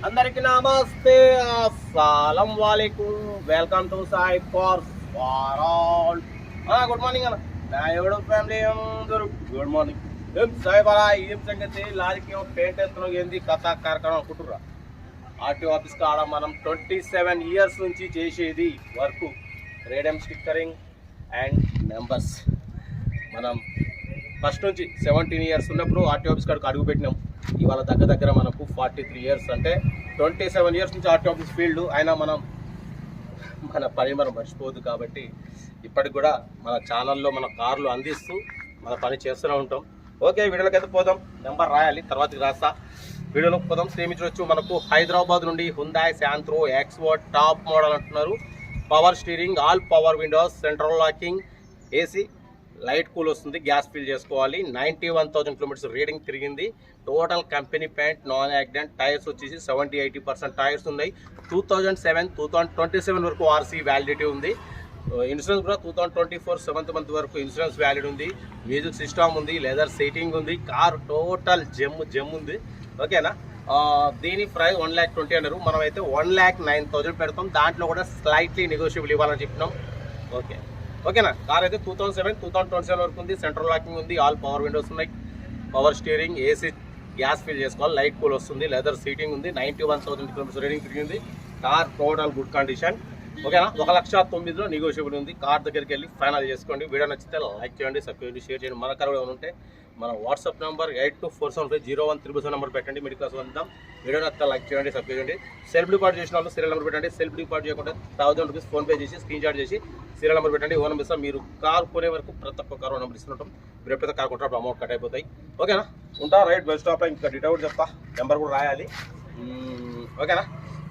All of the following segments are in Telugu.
అందరికి నమస్తే, అస్సలం వాలేకుం. Welcome to Sai Cars for all. Good morning అన్న. నా ఎవడో ఫ్యామిలీ అందరూ గుడ్ మార్నింగ్. ఏం సాయిబారా, ఏం సంగతి? లారీకి పెయింట్ వేస్తున్నాం, ఏంది కథ కార్యక్రమం అనుకుంటుర్రా? ఆర్టీఓ ఆఫీస్ కాడ మనం 27 years నుంచి చేసేది work, radium stickering and numbers. మనం ఫస్ట్ నుంచి 17 years ఉన్నప్పుడు ఆర్టీఓ ఆఫీస్ కాడికి అడుగు పెట్టినాం. ఇవాళ దగ్గర మనకు 43 years, అంటే 27 years నుంచి ఆర్టీఓ ఆఫీస్ ఫీల్డ్. అయినా మన పని మనం మర్చిపోదు కాబట్టి ఇప్పటికి కూడా మన ఛానల్లో మన కార్లు అందిస్తూ మన పని చేస్తూనే ఉంటాం. ఓకే, వీడియోలోకి అయితే పోదాం. నెంబర్ రాయాలి, తర్వాతకి రాస్తా. వీడియోలోకి పోదాం. ప్రేమించవచ్చు. మనకు హైదరాబాద్ నుండి Hyundai Santro XO top model అంటున్నారు. Power steering, all power windows, central locking, AC, light cool వస్తుంది, గ్యాస్ ఫిల్ చేసుకోవాలి. 91,000 kilometers రీడింగ్ తిరిగింది. Total company paint, non accident. Tyres వచ్చేసి 70-80% టైర్స్ ఉన్నాయి. 2027 వరకు ఆర్సీ వ్యాలిడిటీ ఉంది. ఇన్సూరెన్స్ కూడా 2024 7th month వరకు ఇన్సూరెన్స్ వ్యాలిడ్ ఉంది. మ్యూజిక్ సిస్టమ్ ఉంది, లెదర్ సీటింగ్ ఉంది. కార్ టోటల్ జెమ్ ఉంది. ఓకేనా? దీని ప్రైస్ 1,20,000 అన్నారు. మనం అయితే 1,09,000 పెడతాం. దాంట్లో కూడా స్లైట్లీ నెగోషియబుల్ ఇవ్వాలని చెప్పినాం. ఓకేనా? కార్ అయితే 2027 వరకు ఉంది. సెంట్రల్ లాకింగ్ ఉంది, ఆల్ పవర్ విండోస్ ఉన్నాయి, power steering, AC, gas fill చేసుకోవాలి, లైట్ కూల్ వస్తుంది, లెదర్ సీటింగ్ ఉంది. 91,000 kilometers రీడింగ్ తిరిగింది. Car total good condition. ఓకేనా? 1,09,000 నెగోషియబుల్ ఉంది. కార్ దగ్గరికి వెళ్ళి ఫైనల్ చేసుకోండి. వీడియో నచ్చితే లైక్ చేయండి, సబ్స్క్రైబ్ చేయండి, షేర్ చేయండి. మన కార్ కూడా ఉంటే మన వాట్సాప్ నెంబర్ 82475001 నెంబర్ పెట్టండి. మిడిల్ క్లాస్ వద్దాం. వీడియో నచ్చితే లైక్ చేయండి, సబ్స్క్రైబ్ చేయండి. సెల్ఫ్ డిపాజిట్ చేసిన వాళ్ళు సీరియల్ నెంబర్ పెట్టండి. సెల్ఫ్ డిపాజిట్ చేయకుండా 1000 rupees ఫోన్పే చేసి స్క్రీన్ షాట్ చేసి సీరియల్ నెంబర్ పెట్టండి. ఓ నెంబర్ ఇస్తాం. మీరు కార్ కొనే వరకు ప్రతి ఒక్క కార్ నెంబర్ ఇస్తుంటాం. మీరు ఎప్పుడైతే కార్ కొంటారో అమౌంట్ కట్ అయిపోతాయి. ఓకేనా? ఉంటా. రైట్, బస్ స్టాప్లో ఇంకా డీటెయిల్ చెప్తా. నెంబర్ కూడా రాయాలి. ఓకేనా?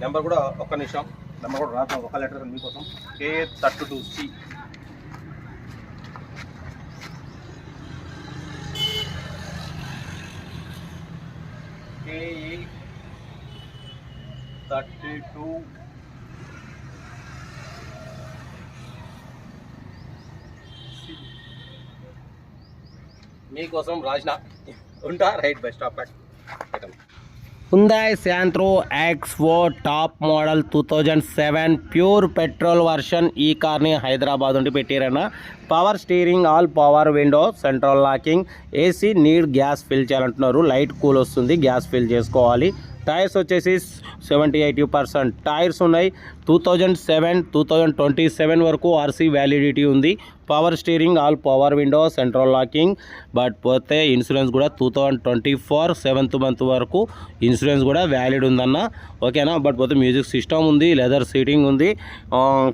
నెంబర్ కూడా ఒక్క నిమిషం. నెంబర్ కూడా రాద్దాం. ఒక లెటర్ మీకోసం. K32C. KE32 మీకోసం రాసిన. ఉంటా. రైట్, బస్ స్టాప్ పెట్టండి. Hyundai Santro XO top model 2007 pure petrol version. ఈ కార్ని హైదరాబాద్ నుండి పెట్టారన్న. Power steering, all power window, central locking, AC, need gas fill చేయాలంటున్నారు. లైట్ కూల్ వస్తుంది, గ్యాస్ ఫిల్ చేసుకోవాలి. టైర్స్ వచ్చేసి 70-80% టైర్స్ ఉన్నాయి. 2027 వరకు ఆర్సీ వ్యాలిడిటీ ఉంది. Power steering, all power window, central locking. But పోతే ఇన్సూరెన్స్ కూడా 2024 7th month వరకు ఇన్సూరెన్స్ కూడా వ్యాలిడ్ ఉందన్న. ఓకేనా? బట్ పోతే మ్యూజిక్ సిస్టమ్ ఉంది, లెదర్ సీటింగ్ ఉంది.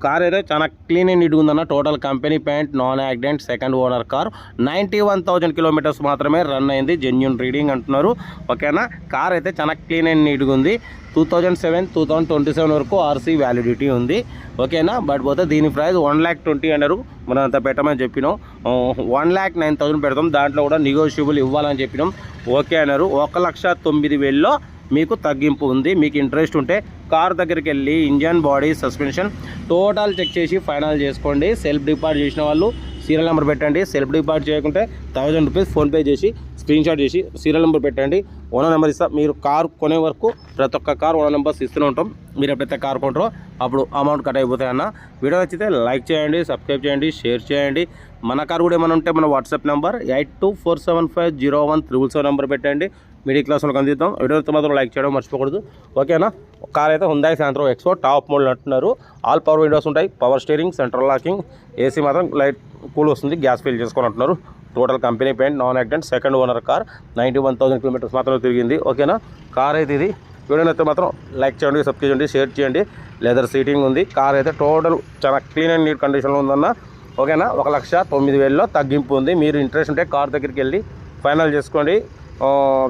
కార్ అయితే చాలా క్లీన్ అండ్ నీట్గా ఉందన్న. Total company paint, non accident, second owner car. 91,000 kilometers మాత్రమే రన్ అయింది. జెన్యూన్ రీడింగ్ అంటున్నారు. ఓకేనా? కార్ అయితే చాలా క్లీన్ అండ్ నీట్గా ఉంది. 2027 వరకు ఆర్సీ వ్యాలిడిటీ ఉంది. ఓకేనా? బట్ పోతే దీని ప్రైస్ 1,20,000 అన్నారు. మనం అంత పెట్టమని చెప్పినాం. 1,09,000 పెడతాం. దాంట్లో కూడా నెగోషియబుల్ ఇవ్వాలని చెప్పినాం. ఓకే అన్నారు. 1,09,000లో మీకు తగ్గింపు ఉంది. మీకు ఇంట్రెస్ట్ ఉంటే కార్ దగ్గరికి వెళ్ళి engine, body, suspension total check చేసి ఫైనల్ చేసుకోండి. సెల్ఫ్ డిపాజిట్ చేసిన వాళ్ళు సీరియల్ నెంబర్ పెట్టండి. సెల్ఫ్ డిపాజిట్ చేయకుంటే 1000 rupees ఫోన్పే చేసి స్క్రీన్ షాట్ చేసి సీరియల్ నెంబర్ పెట్టండి. ఓనర్ నెంబర్ ఇస్తా. మీరు కార్ కొనే వరకు ప్రతి ఒక్క కార్ ఓనర్ నెంబర్స్ ఇస్తూనే ఉంటాం. మీరు ఎప్పుడైతే కార్ కొంటారో అప్పుడు అమౌంట్ కట్ అయిపోతాయి అన్న. వీడియో నచ్చితే లైక్ చేయండి, సబ్స్క్రైబ్ చేయండి, షేర్ చేయండి. మన కార్ కూడా ఏమైనా ఉంటే మన వాట్సాప్ నెంబర్ 8247501377 నెంబర్ పెట్టండి. మిడిల్ క్లాస్ వాళ్ళకి అందిద్దాం. వీడియోతో మాత్రం లైక్ చేయడం మర్చిపోకూడదు. ఓకేనా? కార్ అయితే హుందాయ్ శాంత్రో ఎక్స్వో టాప్ మోడల్ అంటున్నారు. ఆల్ పవర్ విండోస్ ఉంటాయి, power steering, central locking, AC మాత్రం లైట్ కూల్ వస్తుంది, గ్యాస్ ఫిల్ చేసుకొని అంటున్నారు. Total company paint, non accident, second owner car. 91,000 kilometers మాత్రమే తిరిగింది. ఓకేనా? కార్ అయితే ఇది. వీడియో అయితే మాత్రం లైక్ చేయండి, సబ్స్క్రైబ్ చేయండి, షేర్ చేయండి. లెదర్ సీటింగ్ ఉంది. కార్ అయితే టోటల్ చాలా క్లీన్ అండ్ నీట్ కండిషన్లో ఉందన్న. ఓకేనా? 1,09,000లో తగ్గింపు ఉంది. మీరు ఇంట్రెస్ట్ ఉంటే కార్ దగ్గరికి వెళ్ళి ఫైనల్ చేసుకోండి.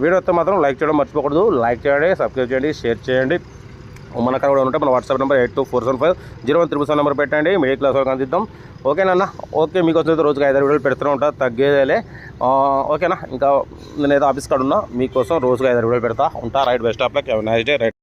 వీడియో అయితే మాత్రం లైక్ చేయడం మర్చిపోకూడదు. లైక్ చేయండి, సబ్స్క్రైబ్ చేయండి, షేర్ చేయండి. మన కార్ కూడా ఉంటే మన వాట్సాప్ నెంబర్ 8247501377 నెంబర్ పెట్టండి. మిడిల్ క్లాస్ వాళ్ళకి అందిద్దాం. ఓకేనా? ఓకే, మీకు వచ్చిన రోజుకి 5 వీడియోలు పెడుతూనే ఉంటా, తగ్గేదేలే. ఓకేనా? ఇంకా నేనైతే ఆఫీస్ కాడ ఉన్నా, మీకోసం రోజుకి 5 వీడియోలు పెడతా ఉంటా. Right, best of luck, nice day. Right.